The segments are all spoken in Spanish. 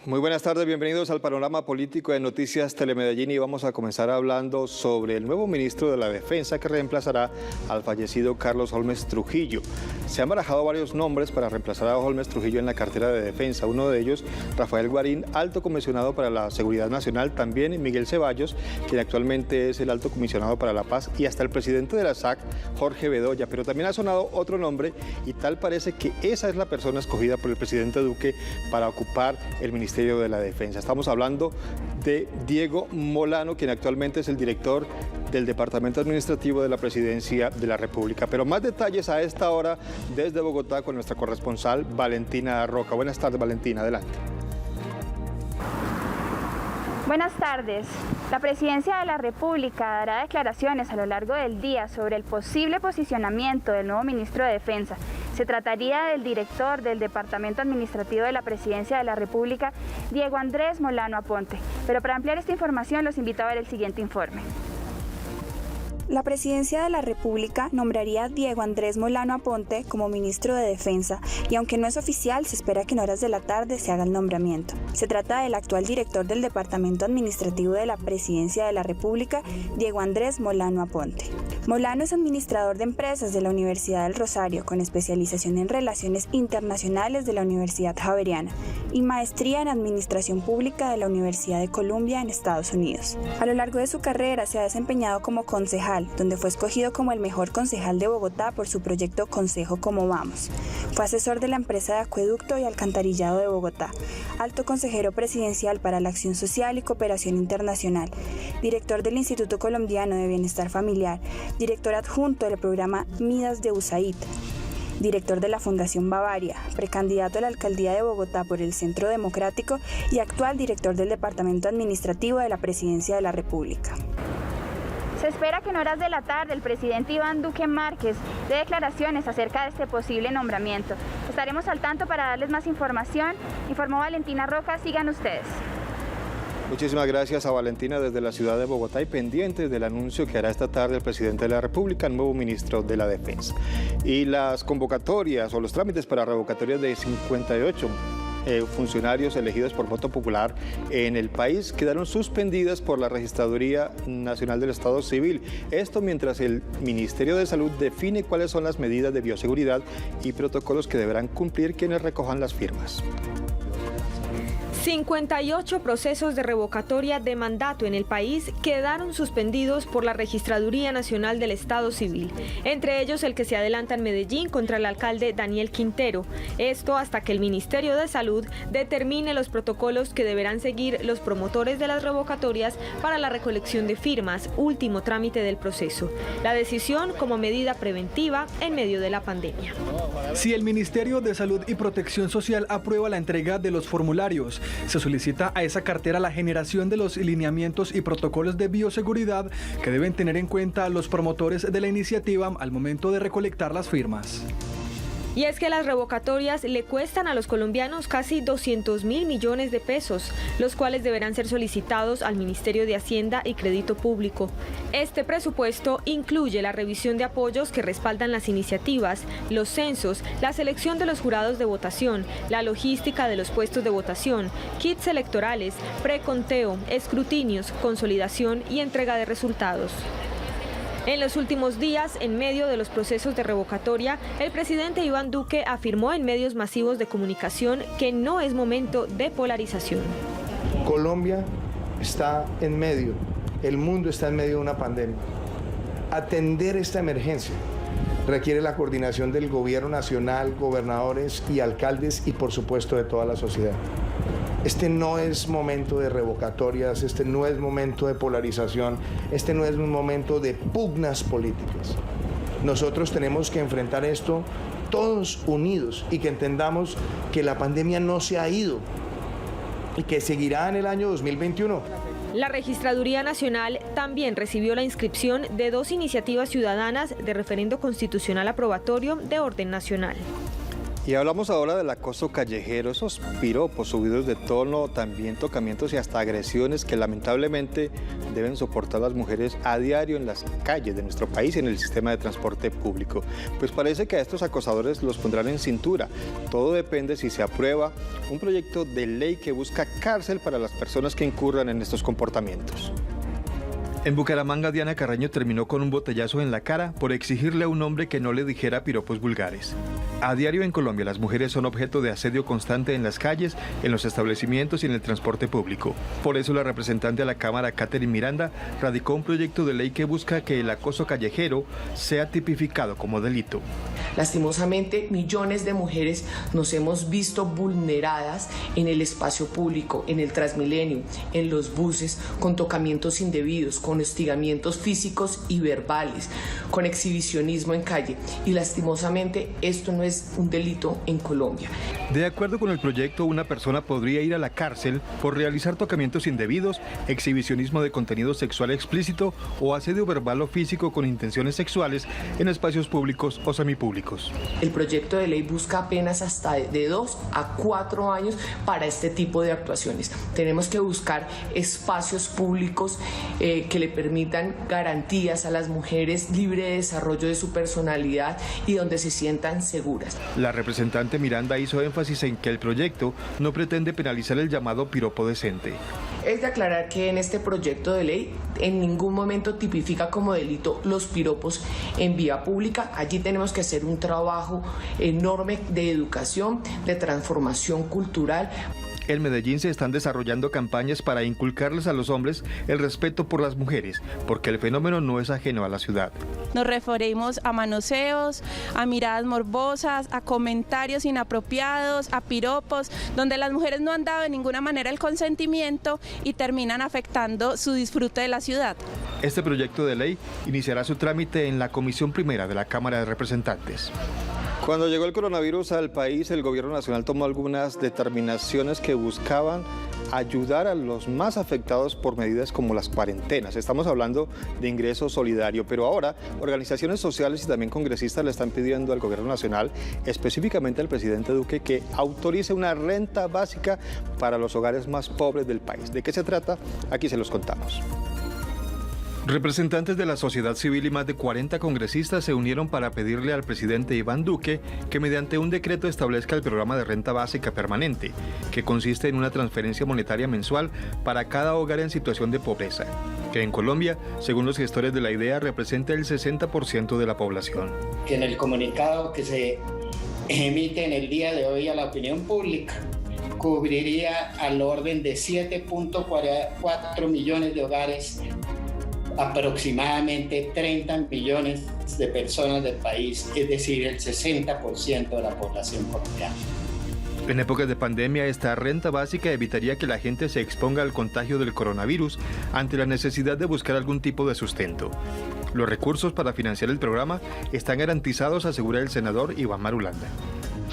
Muy buenas tardes, bienvenidos al panorama político de Noticias Telemedellín y vamos a comenzar hablando sobre el nuevo ministro de la Defensa que reemplazará al fallecido Carlos Holmes Trujillo. Se han barajado varios nombres para reemplazar a Holmes Trujillo en la cartera de Defensa. Uno de ellos, Rafael Guarín, alto comisionado para la Seguridad Nacional, también Miguel Ceballos, quien actualmente es el alto comisionado para la Paz, y hasta el presidente de la SAC, Jorge Bedoya. Pero también ha sonado otro nombre y tal parece que esa es la persona escogida por el presidente Duque para ocupar el Ministerio de la Defensa. Estamos hablando de Diego Molano, quien actualmente es el director del Departamento Administrativo de la Presidencia de la República. Pero más detalles a esta hora desde Bogotá con nuestra corresponsal Valentina Roca. Buenas tardes, Valentina, adelante. Buenas tardes. La Presidencia de la República dará declaraciones a lo largo del día sobre el posible posicionamiento del nuevo ministro de Defensa. Se trataría del director del Departamento Administrativo de la Presidencia de la República, Diego Andrés Molano Aponte. Pero para ampliar esta información los invito a ver el siguiente informe. La Presidencia de la República nombraría a Diego Andrés Molano Aponte como ministro de Defensa y aunque no es oficial, se espera que en horas de la tarde se haga el nombramiento. Se trata del actual director del Departamento Administrativo de la Presidencia de la República, Diego Andrés Molano Aponte. Molano es administrador de empresas de la Universidad del Rosario con especialización en Relaciones Internacionales de la Universidad Javeriana y maestría en Administración Pública de la Universidad de Columbia en Estados Unidos. A lo largo de su carrera se ha desempeñado como concejal, donde fue escogido como el mejor concejal de Bogotá por su proyecto Consejo Como Vamos. Fue asesor de la empresa de acueducto y alcantarillado de Bogotá, alto consejero presidencial para la Acción Social y Cooperación Internacional, director del Instituto Colombiano de Bienestar Familiar, director adjunto del programa Midas de USAID, director de la Fundación Bavaria, precandidato a la alcaldía de Bogotá por el Centro Democrático y actual director del Departamento Administrativo de la Presidencia de la República. Se espera que en horas de la tarde el presidente Iván Duque Márquez dé declaraciones acerca de este posible nombramiento. Estaremos al tanto para darles más información. Informó Valentina Roca, sigan ustedes. Muchísimas gracias a Valentina desde la ciudad de Bogotá y pendientes del anuncio que hará esta tarde el presidente de la República, el nuevo ministro de la Defensa. Y las convocatorias o los trámites para revocatorias de 58 funcionarios elegidos por voto popular en el país quedaron suspendidas por la Registraduría Nacional del Estado Civil. Esto mientras el Ministerio de Salud define cuáles son las medidas de bioseguridad y protocolos que deberán cumplir quienes recojan las firmas. 58 procesos de revocatoria de mandato en el país quedaron suspendidos por la Registraduría Nacional del Estado Civil, entre ellos el que se adelanta en Medellín contra el alcalde Daniel Quintero. Esto hasta que el Ministerio de Salud determine los protocolos que deberán seguir los promotores de las revocatorias para la recolección de firmas, último trámite del proceso. La decisión como medida preventiva en medio de la pandemia. Si el Ministerio de Salud y Protección Social aprueba la entrega de los formularios, se solicita a esa cartera la generación de los lineamientos y protocolos de bioseguridad que deben tener en cuenta los promotores de la iniciativa al momento de recolectar las firmas. Y es que las revocatorias le cuestan a los colombianos casi 200.000 millones de pesos, los cuales deberán ser solicitados al Ministerio de Hacienda y Crédito Público. Este presupuesto incluye la revisión de apoyos que respaldan las iniciativas, los censos, la selección de los jurados de votación, la logística de los puestos de votación, kits electorales, preconteo, escrutinios, consolidación y entrega de resultados. En los últimos días, en medio de los procesos de revocatoria, el presidente Iván Duque afirmó en medios masivos de comunicación que no es momento de polarización. Colombia está en medio, el mundo está en medio de una pandemia. Atender esta emergencia requiere la coordinación del gobierno nacional, gobernadores y alcaldes y por supuesto de toda la sociedad. Este no es momento de revocatorias, este no es momento de polarización, este no es un momento de pugnas políticas. Nosotros tenemos que enfrentar esto todos unidos y que entendamos que la pandemia no se ha ido y que seguirá en el año 2021. La Registraduría Nacional también recibió la inscripción de 2 iniciativas ciudadanas de referendo constitucional aprobatorio de orden nacional. Y hablamos ahora del acoso callejero, esos piropos subidos de tono, también tocamientos y hasta agresiones que lamentablemente deben soportar las mujeres a diario en las calles de nuestro país y en el sistema de transporte público. Pues parece que a estos acosadores los pondrán en cintura. Todo depende si se aprueba un proyecto de ley que busca cárcel para las personas que incurran en estos comportamientos. En Bucaramanga, Diana Carreño terminó con un botellazo en la cara por exigirle a un hombre que no le dijera piropos vulgares. A diario en Colombia, las mujeres son objeto de asedio constante en las calles, en los establecimientos y en el transporte público. Por eso la representante de la Cámara, Catherine Miranda, radicó un proyecto de ley que busca que el acoso callejero sea tipificado como delito. Lastimosamente, millones de mujeres nos hemos visto vulneradas en el espacio público, en el Transmilenio, en los buses, con tocamientos indebidos, con hostigamientos físicos y verbales, con exhibicionismo en calle. Y lastimosamente, esto no es un delito en Colombia. De acuerdo con el proyecto, una persona podría ir a la cárcel por realizar tocamientos indebidos, exhibicionismo de contenido sexual explícito o asedio verbal o físico con intenciones sexuales en espacios públicos o semipúblicos. El proyecto de ley busca penas hasta de 2 a 4 años para este tipo de actuaciones. Tenemos que buscar espacios públicos que le permitan garantías a las mujeres, libre desarrollo de su personalidad y donde se sientan seguras. La representante Miranda hizo énfasis en que el proyecto no pretende penalizar el llamado piropo decente. Es de aclarar que en este proyecto de ley en ningún momento tipifica como delito los piropos en vía pública. Allí tenemos que hacer un trabajo enorme de educación, de transformación cultural. En Medellín se están desarrollando campañas para inculcarles a los hombres el respeto por las mujeres, porque el fenómeno no es ajeno a la ciudad. Nos referimos a manoseos, a miradas morbosas, a comentarios inapropiados, a piropos, donde las mujeres no han dado de ninguna manera el consentimiento y terminan afectando su disfrute de la ciudad. Este proyecto de ley iniciará su trámite en la Comisión Primera de la Cámara de Representantes. Cuando llegó el coronavirus al país, el gobierno nacional tomó algunas determinaciones que buscaban ayudar a los más afectados por medidas como las cuarentenas. Estamos hablando de ingreso solidario, pero ahora organizaciones sociales y también congresistas le están pidiendo al gobierno nacional, específicamente al presidente Duque, que autorice una renta básica para los hogares más pobres del país. ¿De qué se trata? Aquí se los contamos. Representantes de la sociedad civil y más de 40 congresistas se unieron para pedirle al presidente Iván Duque que mediante un decreto establezca el programa de renta básica permanente, que consiste en una transferencia monetaria mensual para cada hogar en situación de pobreza, que en Colombia, según los gestores de la idea, representa el 60% de la población. Que en el comunicado que se emite en el día de hoy a la opinión pública, cubriría al orden de 7.4 millones de hogares, aproximadamente 30 millones de personas del país, es decir, el 60% de la población colombiana. En épocas de pandemia, esta renta básica evitaría que la gente se exponga al contagio del coronavirus ante la necesidad de buscar algún tipo de sustento. Los recursos para financiar el programa están garantizados, asegura el senador Iván Marulanda.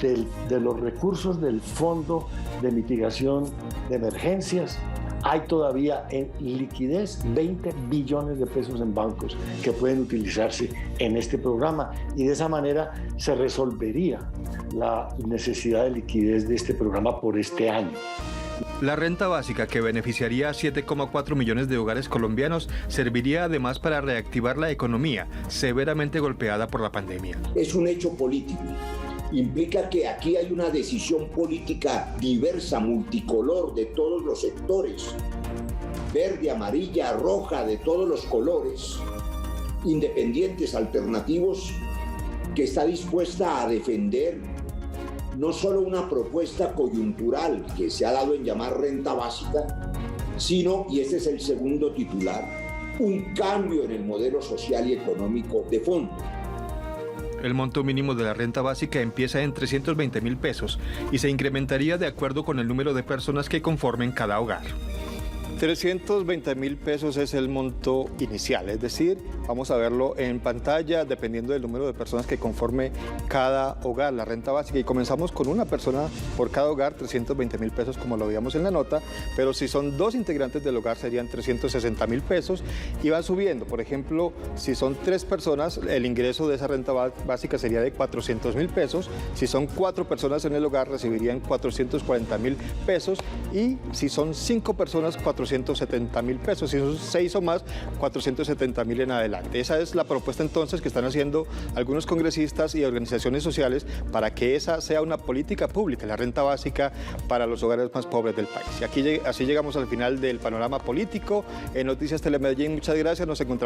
De los recursos del Fondo de Mitigación de Emergencias, hay todavía en liquidez 20 billones de pesos en bancos que pueden utilizarse en este programa y de esa manera se resolvería la necesidad de liquidez de este programa por este año. La renta básica, que beneficiaría a 7,4 millones de hogares colombianos, serviría además para reactivar la economía, severamente golpeada por la pandemia. Es un hecho político. Implica que aquí hay una decisión política diversa, multicolor, de todos los sectores, verde, amarilla, roja, de todos los colores, independientes, alternativos, que está dispuesta a defender no solo una propuesta coyuntural que se ha dado en llamar renta básica, sino, y este es el segundo titular, un cambio en el modelo social y económico de fondo. El monto mínimo de la renta básica empieza en 320.000 pesos y se incrementaría de acuerdo con el número de personas que conformen cada hogar. 320.000 pesos es el monto inicial, es decir, vamos a verlo en pantalla dependiendo del número de personas que conforme cada hogar, la renta básica. Y comenzamos con una persona por cada hogar, 320.000 pesos como lo veíamos en la nota, pero si son dos integrantes del hogar serían 360.000 pesos y van subiendo. Por ejemplo, si son 3 personas, el ingreso de esa renta básica sería de 400.000 pesos. Si son 4 personas en el hogar, recibirían 440.000 pesos y si son 5 personas, 470.000 pesos. Si son 6 o más, 470.000 en adelante. Esa es la propuesta entonces que están haciendo algunos congresistas y organizaciones sociales para que esa sea una política pública, la renta básica para los hogares más pobres del país. Y así llegamos al final del panorama político en Noticias Telemedellín. Muchas gracias, nos encontramos